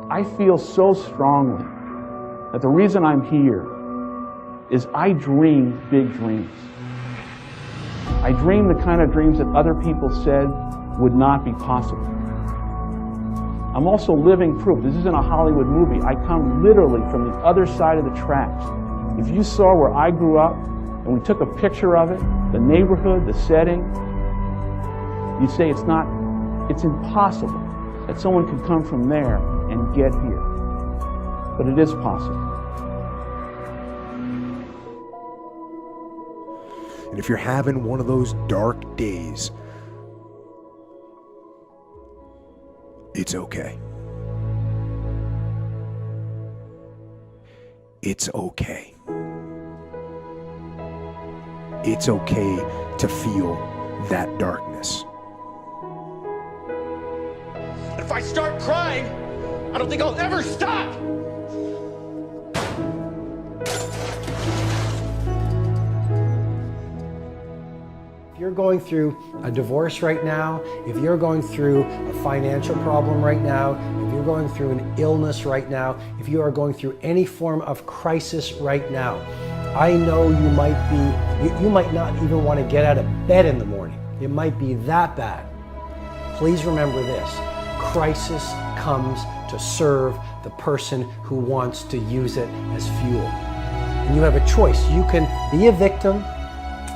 I feel so strongly that the reason I'm here is I dream big dreams. I dream the kind of dreams that other people said would not be possible. I'm also living proof. This isn't a Hollywood movie. I come literally from the other side of the tracks. If you saw where I grew up and we took a picture of it, the neighborhood, the setting, you'd say it's impossible that someone could come from there and get here. But it is possible. And if you're having one of those dark days, it's okay. It's okay. It's okay to feel that darkness. If I start crying, I don't think I'll ever stop! If you're going through a divorce right now, if you're going through a financial problem right now, if you're going through an illness right now, if you are going through any form of crisis right now, I know you might not even want to get out of bed in the morning. It might be that bad. Please remember this: crisis comes to serve the person who wants to use it as fuel. And you have a choice. You can be a victim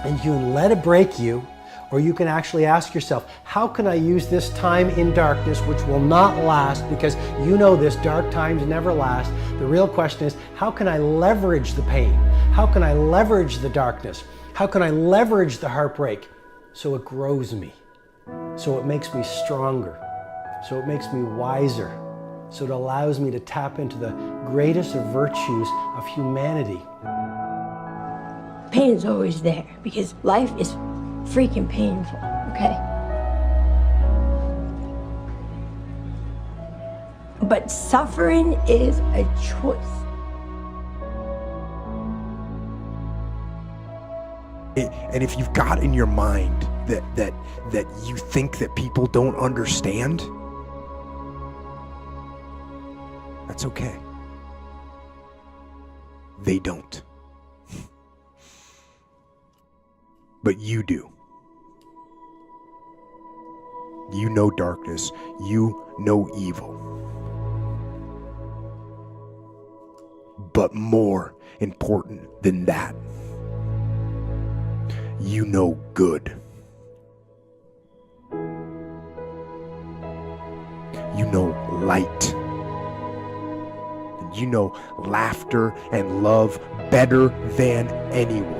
and you can let it break you, or you can actually ask yourself, how can I use this time in darkness, which will not last, because you know this, dark times never last. The real question is, how can I leverage the pain? How can I leverage the darkness? How can I leverage the heartbreak so it grows me, so it makes me stronger, so it makes me wiser, so it allows me to tap into the greatest of virtues of humanity. Pain is always there because life is freaking painful, okay? But suffering is a choice. And if you've got in your mind that you think that people don't understand, that's okay. They don't. But you do. You know darkness. You know evil. But more important than that, you know good. You know light. And you know laughter and love better than anyone.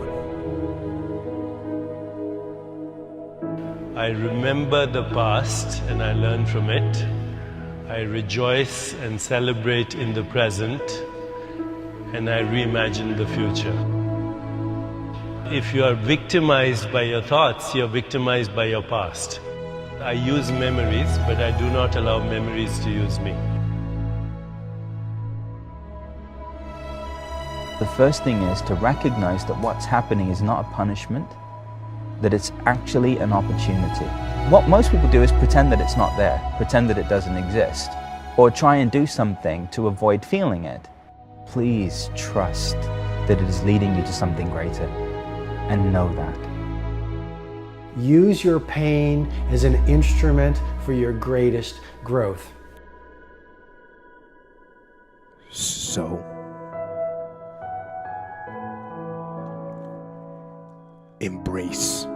I remember the past and I learn from it. I rejoice and celebrate in the present, and I reimagine the future. If you are victimized by your thoughts, you're victimized by your past. I use memories, but I do not allow memories to use me. The first thing is to recognize that what's happening is not a punishment, that it's actually an opportunity. What most people do is pretend that it's not there, pretend that it doesn't exist, or try and do something to avoid feeling it. Please trust that it is leading you to something greater, and know that. Use your pain as an instrument for your greatest growth. So, embrace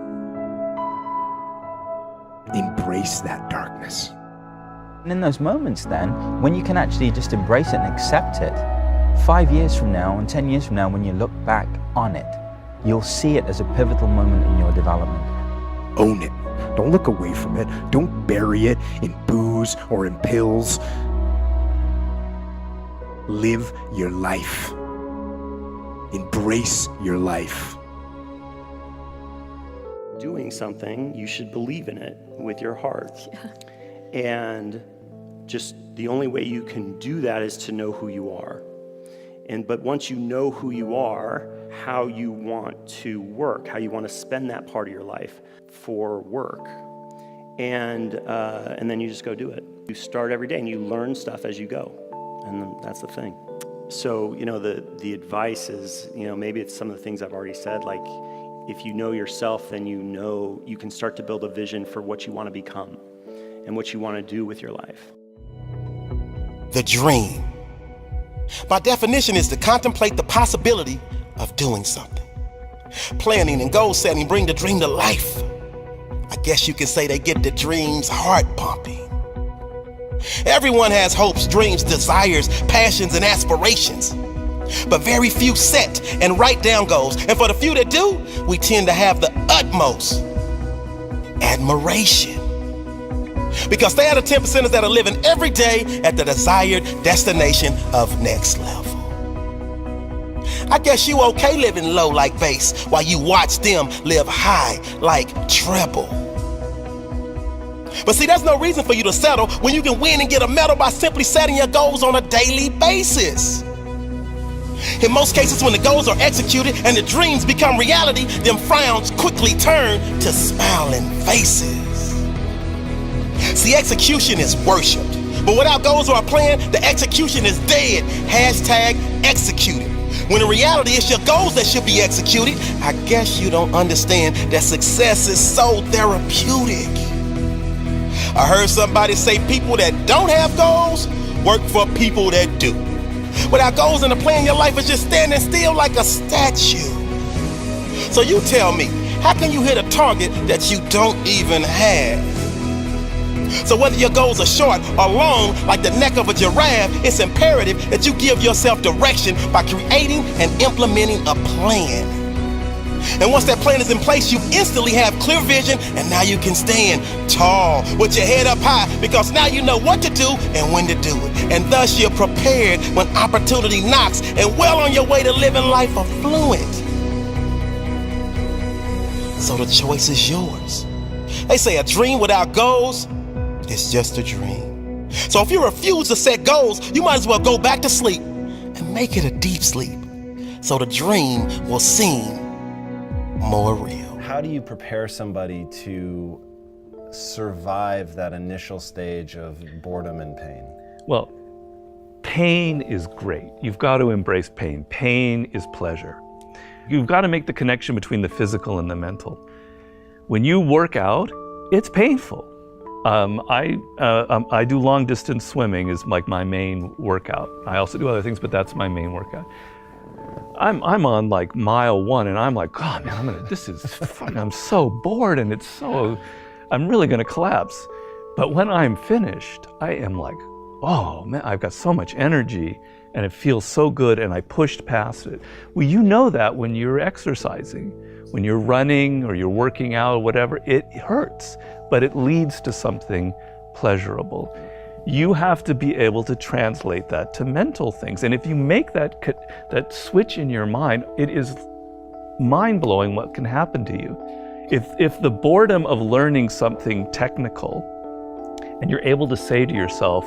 that darkness. And in those moments then, when you can actually just embrace it and accept it, 5 years from now and 10 years from now, when you look back on it, you'll see it as a pivotal moment in your development. Own it. Don't look away from it. Don't bury it in booze or in pills. Live your life. Embrace your life. Doing something, you should believe in it with your heart. Yeah. And just the only way you can do that is to know who you are. But once you know who you are, how you want to work, how you want to spend that part of your life for work, and then you just go do it. You start every day and you learn stuff as you go. And that's the thing. So, the advice is, maybe it's some of the things I've already said, like, if you know yourself, then you can start to build a vision for what you want to become and what you want to do with your life. The dream, by definition, is to contemplate the possibility of doing something. Planning and goal setting bring the dream to life. I guess you can say they get the dreams heart pumping. Everyone has hopes, dreams, desires, passions, and aspirations. But very few set and write down goals. And for the few that do, we tend to have the utmost admiration. Because they are the 10%ers that are living every day at the desired destination of next level. I guess you okay living low like bass while you watch them live high like treble. But see, there's no reason for you to settle when you can win and get a medal by simply setting your goals on a daily basis. In most cases, when the goals are executed and the dreams become reality, them frowns quickly turn to smiling faces. See, execution is worshipped, but without goals or a plan, the execution is dead. #executed. When in reality, it's your goals that should be executed. I guess you don't understand that success is so therapeutic. I heard somebody say people that don't have goals work for people that do. Without goals and a plan, your life is just standing still like a statue. So you tell me, how can you hit a target that you don't even have? So whether your goals are short or long, like the neck of a giraffe, it's imperative that you give yourself direction by creating and implementing a plan. And once that plan is in place, you instantly have clear vision, and now you can stand tall with your head up high, because now you know what to do and when to do it. And thus you're prepared when opportunity knocks and well on your way to living life affluent. So the choice is yours. They say a dream without goals is just a dream. So if you refuse to set goals, you might as well go back to sleep and make it a deep sleep, so the dream will seem more real. How do you prepare somebody to survive that initial stage of boredom and pain? Well, pain is great. You've got to embrace pain. Pain is pleasure. You've got to make the connection between the physical and the mental. When you work out, it's painful. I do long distance swimming is like my main workout. I also do other things, but that's my main workout. I'm on like mile 1 and I'm like, oh man, this is fun. I'm so bored and I'm really gonna collapse. But when I'm finished, I am like, oh man, I've got so much energy and it feels so good and I pushed past it. Well, you know that when you're exercising, when you're running or you're working out or whatever, it hurts, but it leads to something pleasurable. You have to be able to translate that to mental things. And if you make that switch in your mind, it is mind-blowing what can happen to you. If the boredom of learning something technical, and you're able to say to yourself,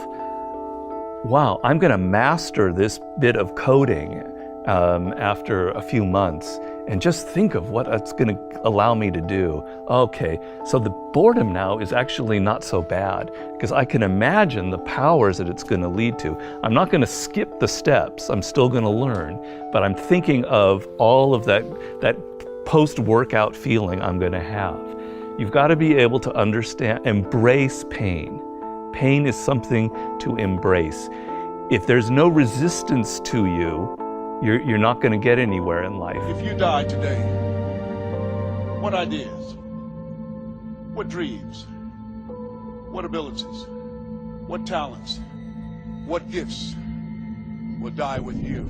wow, I'm gonna master this bit of coding after a few months, and just think of what it's gonna allow me to do. Okay, so the boredom now is actually not so bad, because I can imagine the powers that it's gonna lead to. I'm not gonna skip the steps, I'm still gonna learn, but I'm thinking of all of that post-workout feeling I'm gonna have. You've gotta be able to understand, embrace pain. Pain is something to embrace. If there's no resistance to you, you're not going to get anywhere in life. If you die today, what ideas, what dreams, what abilities, what talents, what gifts will die with you?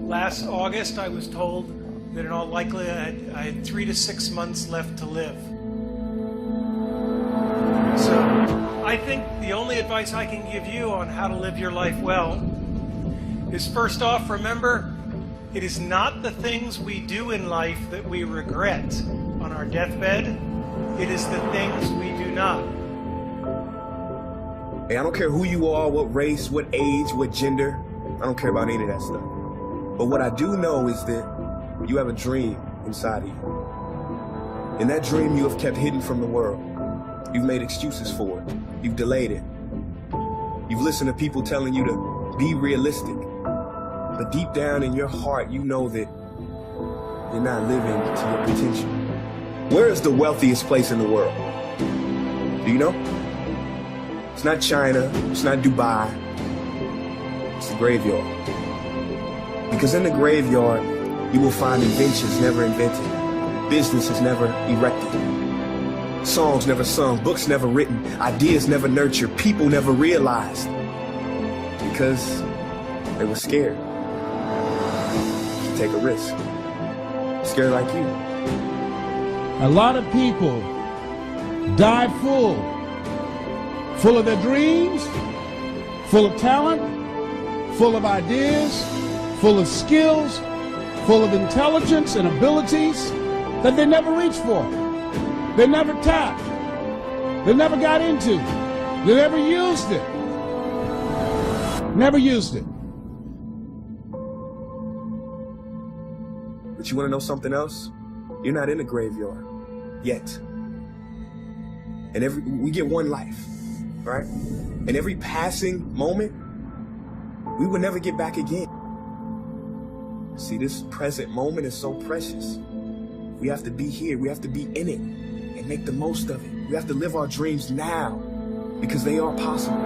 Last August, I was told that in all likelihood I had 3 to 6 months left to live. So I think the only advice I can give you on how to live your life well is, first off, remember, it is not the things we do in life that we regret on our deathbed. It is the things we do not. Hey, I don't care who you are, what race, what age, what gender. I don't care about any of that stuff. But what I do know is that you have a dream inside of you. And that dream you have kept hidden from the world. You've made excuses for it. You've delayed it. You've listened to people telling you to be realistic. But deep down in your heart, you know that you're not living to your potential. Where is the wealthiest place in the world? Do you know? It's not China. It's not Dubai. It's the graveyard. Because in the graveyard, you will find inventions never invented, businesses never erected, songs never sung, books never written, ideas never nurtured, people never realized. Because they were scared to take a risk. Scared like you. A lot of people die full of their dreams, full of talent, full of ideas, full of skills, full of intelligence and abilities that they never reached for. They never tapped. They never got into. They never used it. Never used it. But you want to know something else? You're not in the graveyard yet. And we get one life, right? And every passing moment, we will never get back again. See, this present moment is so precious. We have to be here. We have to be in it and make the most of it. We have to live our dreams now because they are possible.